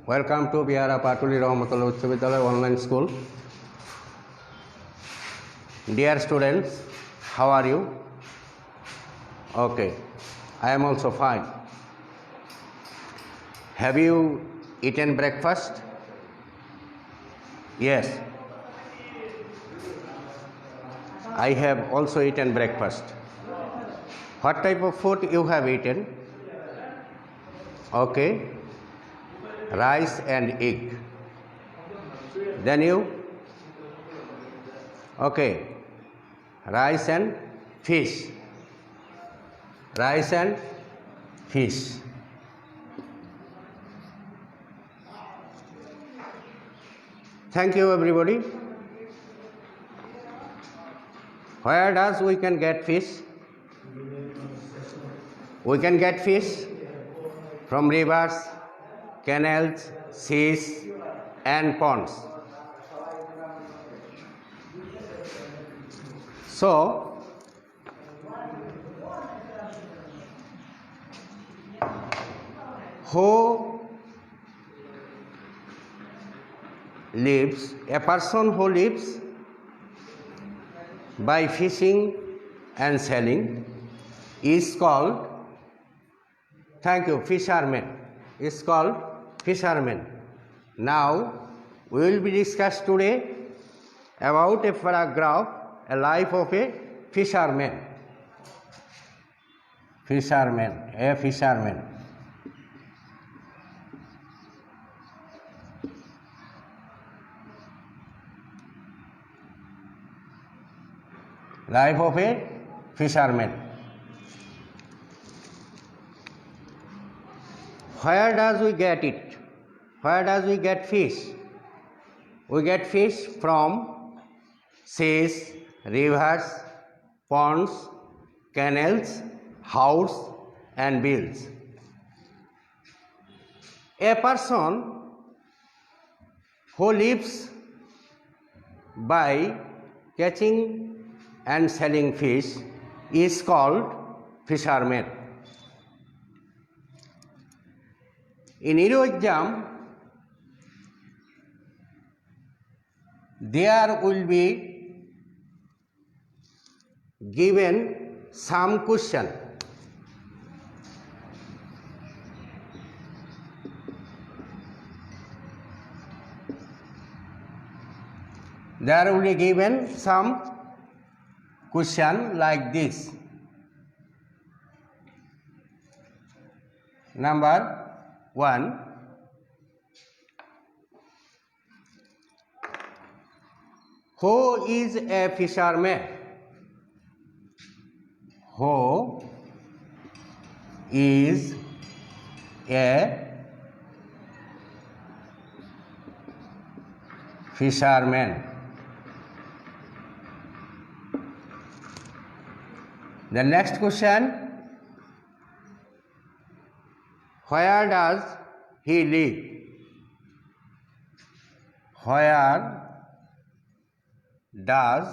Welcome to Bihara Patuli Rahmatullah Uccha Vidyalaya online school. Dear students, how are you? Okay, I am also fine. Have you eaten breakfast? Yes. I have also eaten breakfast. What type of food you have eaten? Okay. Rice and egg. Then you? Okay. Rice and fish. Rice and fish. Thank you everybody. Where does we can get fish? We can get fish from rivers, canals, seas and ponds. So, a person who lives by fishing and selling is called, thank you, fisherman, is called fisherman. Now, we will be discussed today about a paragraph, a life of a fisherman. Fisherman, a fisherman. Life of a fisherman. Where does we get it? Where does we get fish? We get fish from seas, rivers, ponds, canals, houses and bills. A person who lives by catching and selling fish is called fisherman. In your exam, there will be given some question. There will be given some question like this. Number 1. Who is a fisherman? Who is a fisherman? The next question, where does he live? Where does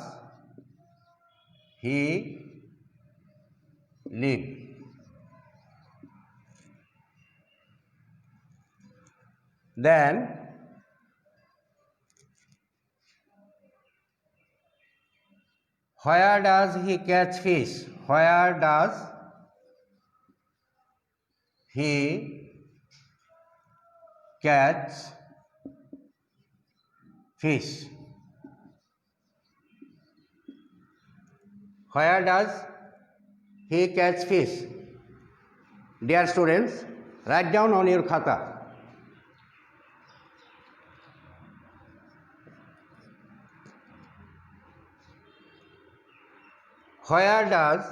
he live? Then, where does he catch fish? Where does he catch fish? Where does he catch fish? Dear students, write down on your khata. Where does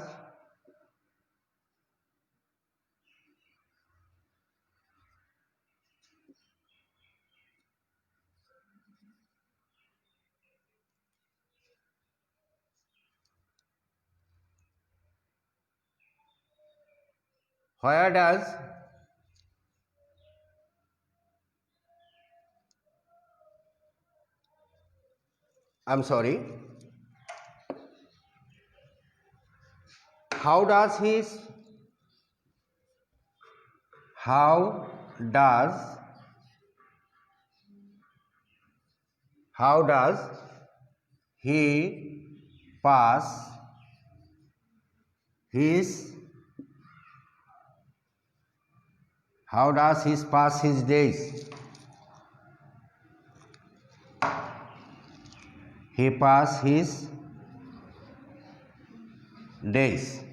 I'm sorry, how does How does he pass his days? He pass his days.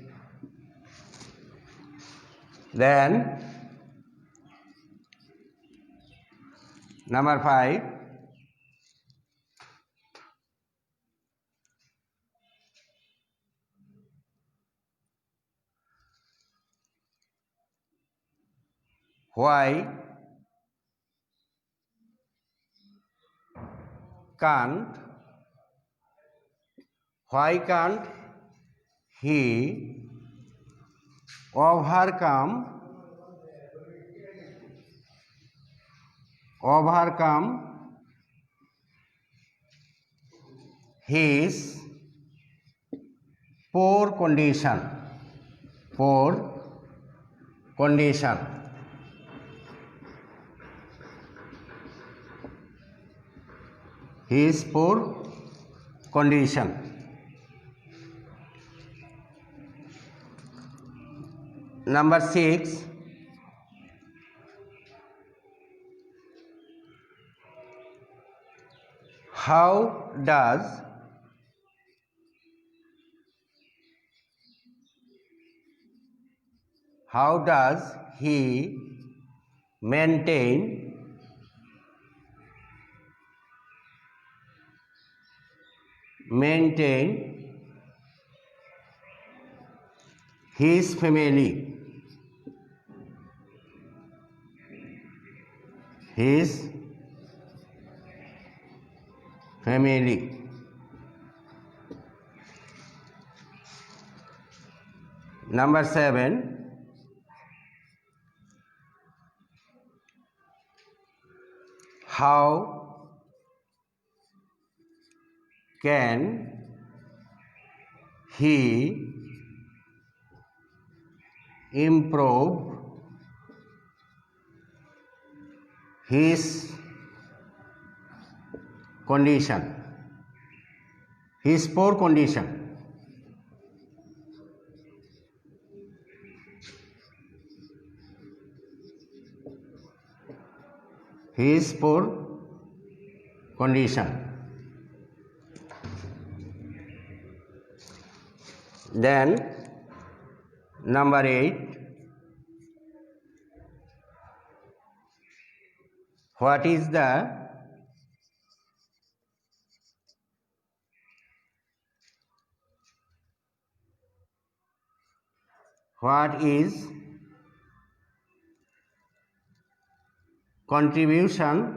Then number 5, why can't he overcome his poor condition? His poor condition. Number 6, how does he maintain his family? Number 7, how can he improve his condition, his poor condition? His poor condition. Then number 8, what is contribution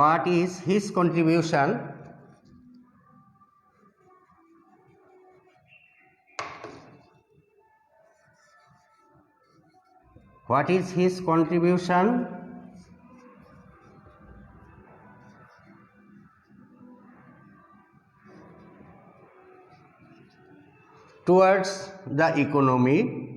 what is his contribution towards the economy?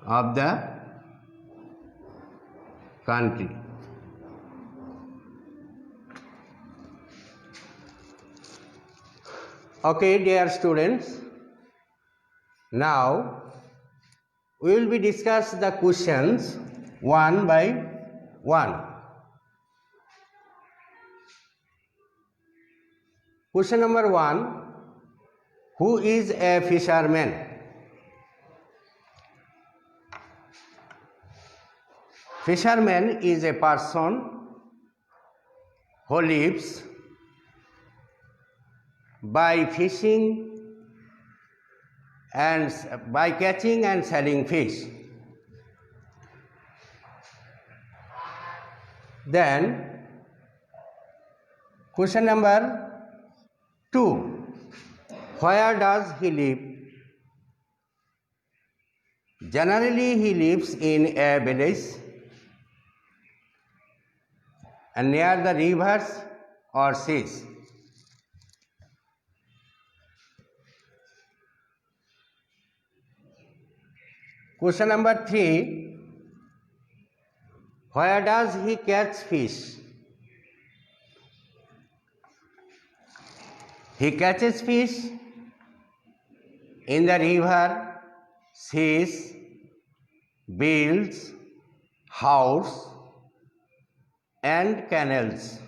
Of the country, Okay, dear students, now we will be discuss the questions one by one. Question number 1, who is a fisherman? Fisherman is a person who lives by fishing and by catching and selling fish. Then question number 2, where does he live? Generally, he lives in a village and near the rivers or seas. Question number 3. Where does he catch fish? He catches fish in the river, seas, fields, house, and canals.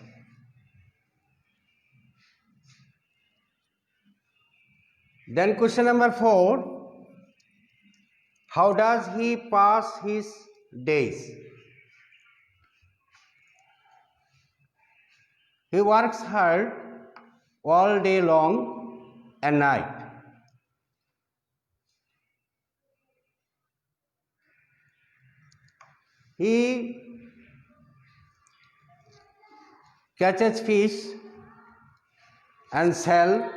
Then question number 4. How does he pass his days? He works hard all day long and night. He catches fish and sell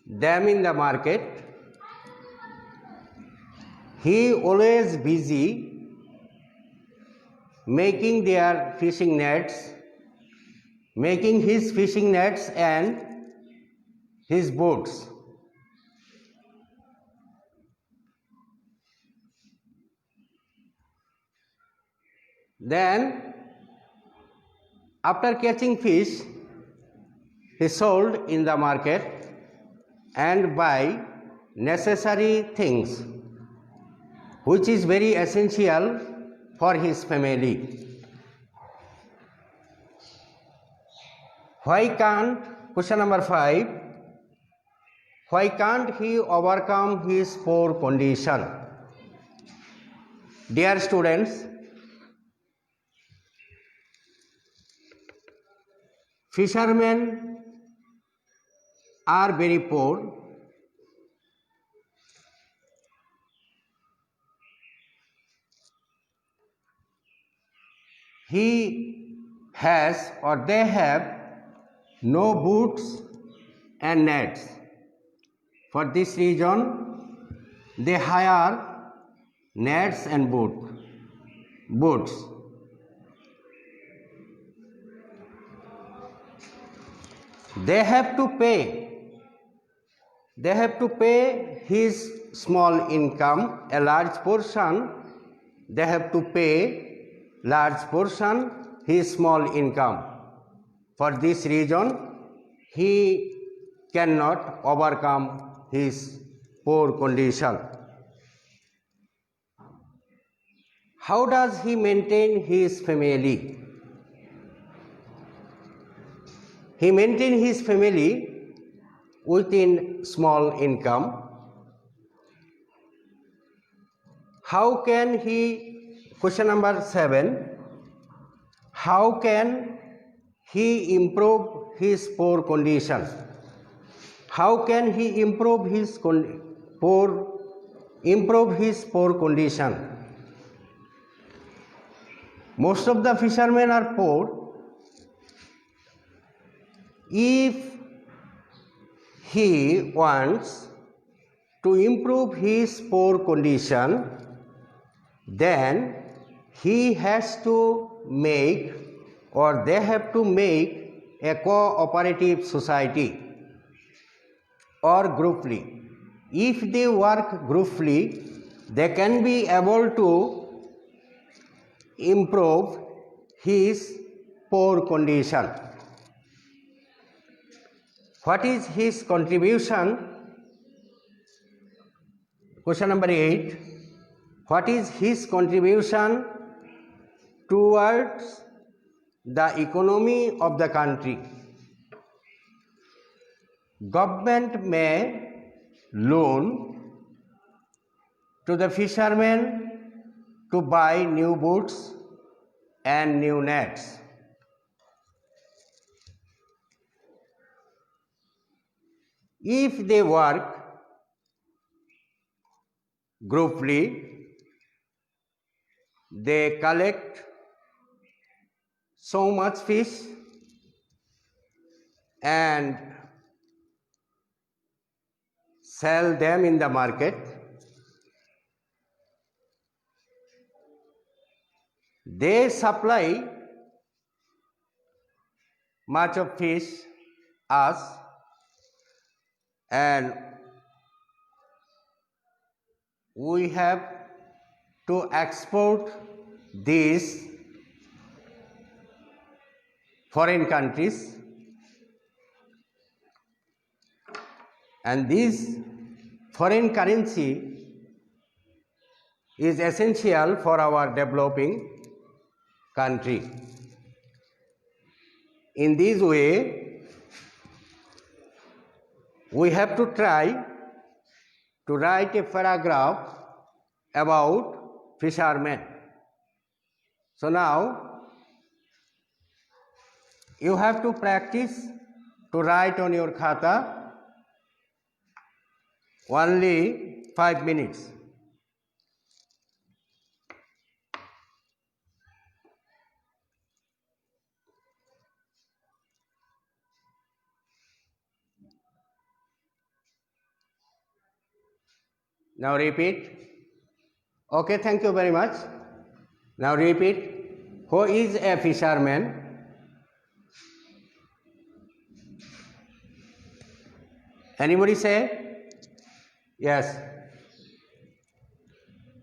them in the market. He always busy making their fishing nets, making his fishing nets and his boats. Then, after catching fish, he sold in the market and buy necessary things, which is very essential for his family. Why can't, question number 5, why can't he overcome his poor condition? Dear students, fishermen are very poor. He has or they have no boots and nets. For this reason, they hire nets and boots. They have to pay his small income, a large portion. They have to pay large portion his small income. For this reason, he cannot overcome his poor condition. How does he maintain his family? He maintains his family within small income. How can he, question number 7, how can he improve his poor condition? How can he improve his poor condition? Most of the fishermen are poor. If he wants to improve his poor condition, then he has to make, or they have to make, a cooperative society or grouply. If they work grouply, they can be able to improve his poor condition. What is his contribution? Question number 8. What is his contribution towards the economy of the country? Government may loan to the fishermen to buy new boots and new nets. If they work grouply, they collect so much fish and sell them in the market. They supply much of fish us, and we have to export these foreign countries, and this foreign currency is essential for our developing country. In this way, we have to try to write a paragraph about fishermen. So now you have to practice to write on your khata only 5 minutes. Now repeat. Okay, thank you very much. Now repeat. Who is a fisherman? Anybody say? Yes.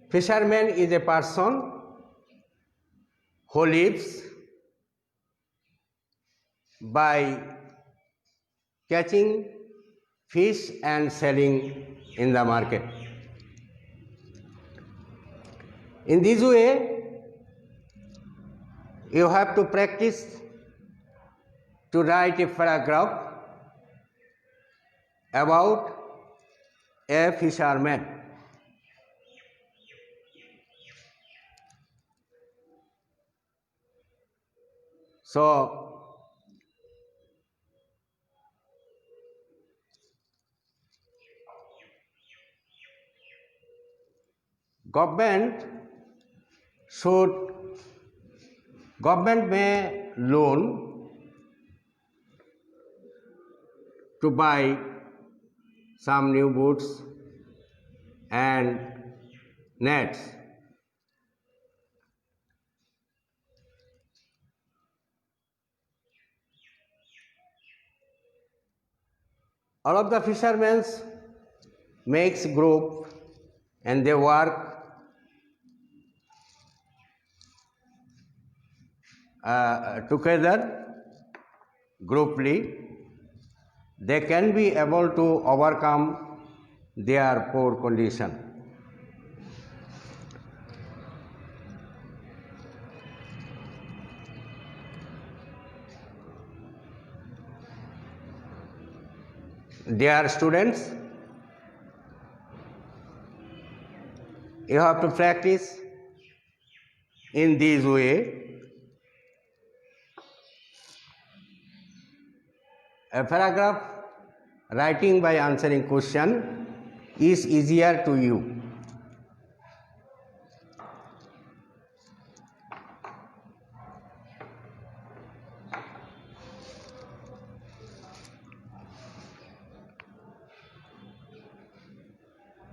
Fisherman is a person who lives by catching fish and selling in the market. In this way, you have to practice to write a paragraph about a fisherman. So, government may loan to buy some new boots and nets. All of the fishermen makes group and they work together grouply. They can be able to overcome their poor condition. Dear students, you have to practice in this way. A paragraph writing by answering question is easier to you.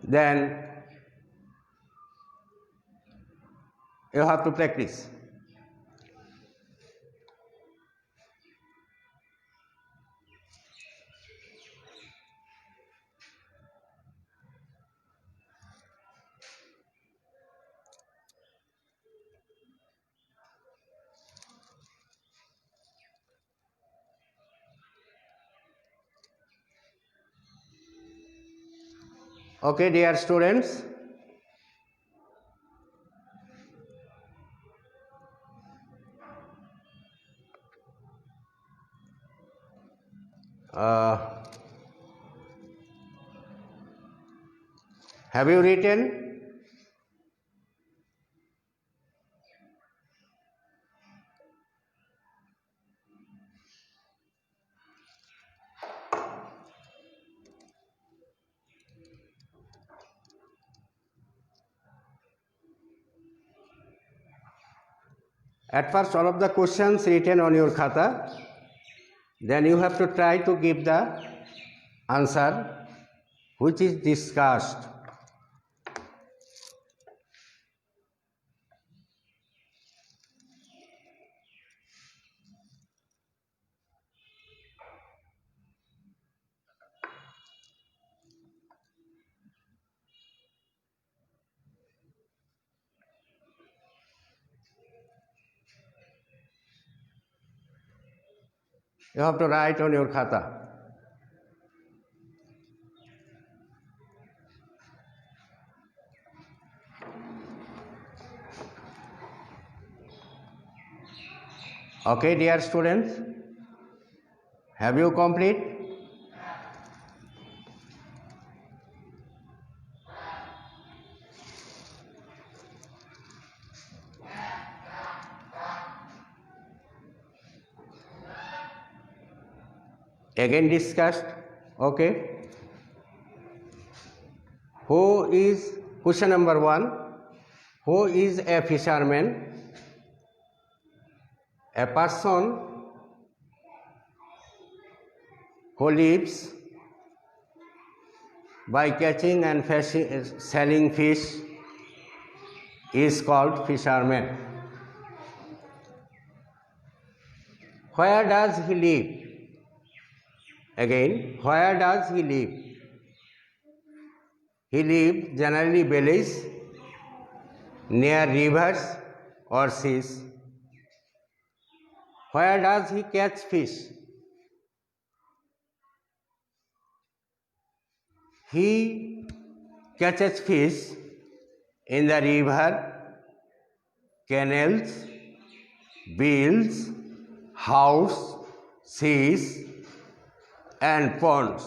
Then you have to practice. Okay, dear students, have you written? At first, all of the questions written on your khata, then you have to try to give the answer which is discussed. You have to write on your khata. Okay, dear students, have you complete? Again discussed. Okay. Question number 1. Who is a fisherman? A person who lives by catching and selling fish is called fisherman. Where does he live? Again, where does he live? He lives generally villages near rivers or seas. Where does he catch fish? He catches fish in the river, canals, bills, house, seas, and ponds.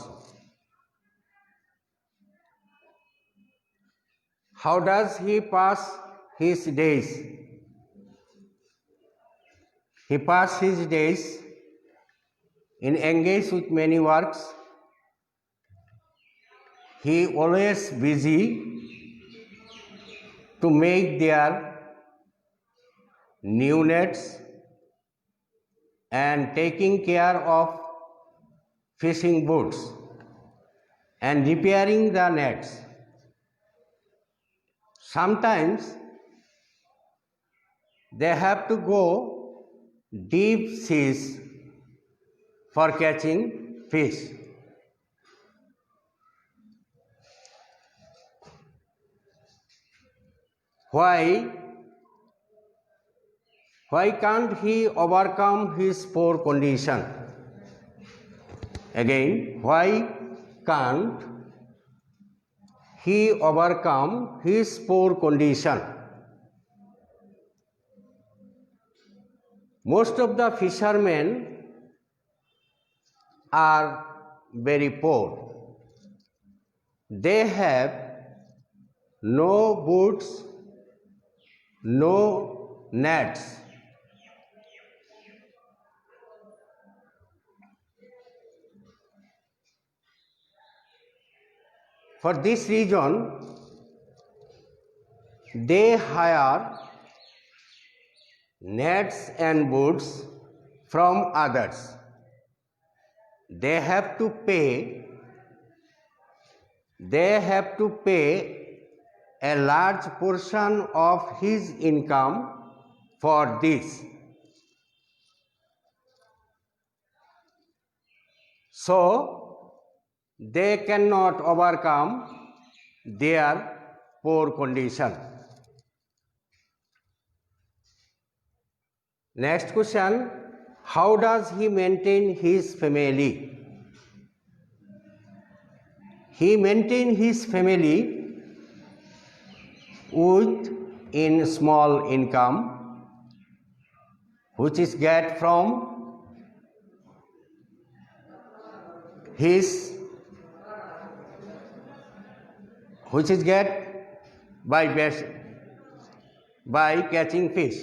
How does he pass his days? He passes his days in engaged with many works. He always busy to make their new nets and taking care of fishing boats and repairing the nets. Sometimes they have to go deep seas for catching fish. Why can't he overcome his poor condition? Again, why can't he overcome his poor condition? Most of the fishermen are very poor. They have no boats, no nets. For this reason, they hire nets and boats from others. They have to pay a large portion of his income for this. So they cannot overcome their poor condition. Next question, how does he maintain his family? He maintains his family with in small income, which is get from his by catching fish.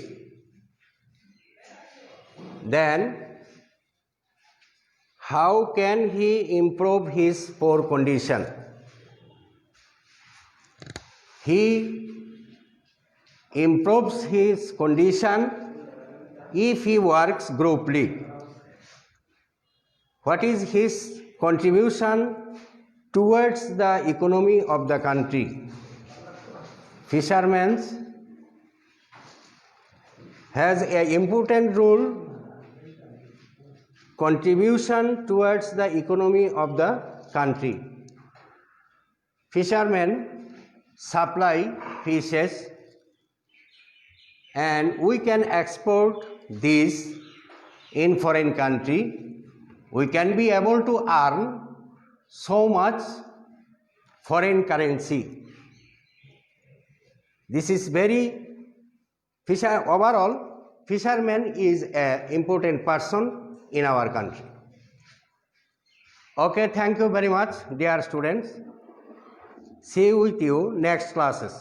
Then how can he improve his poor condition? He improves his condition if he works grouply. What is his contribution towards the economy of the country? Fishermen has an important role contribution towards the economy of the country. Fishermen supply fishes and we can export these in foreign country we can be able to earn so much foreign currency. This is very overall, fisherman is an important person in our country. Okay, thank you very much, dear students. See you with you next classes.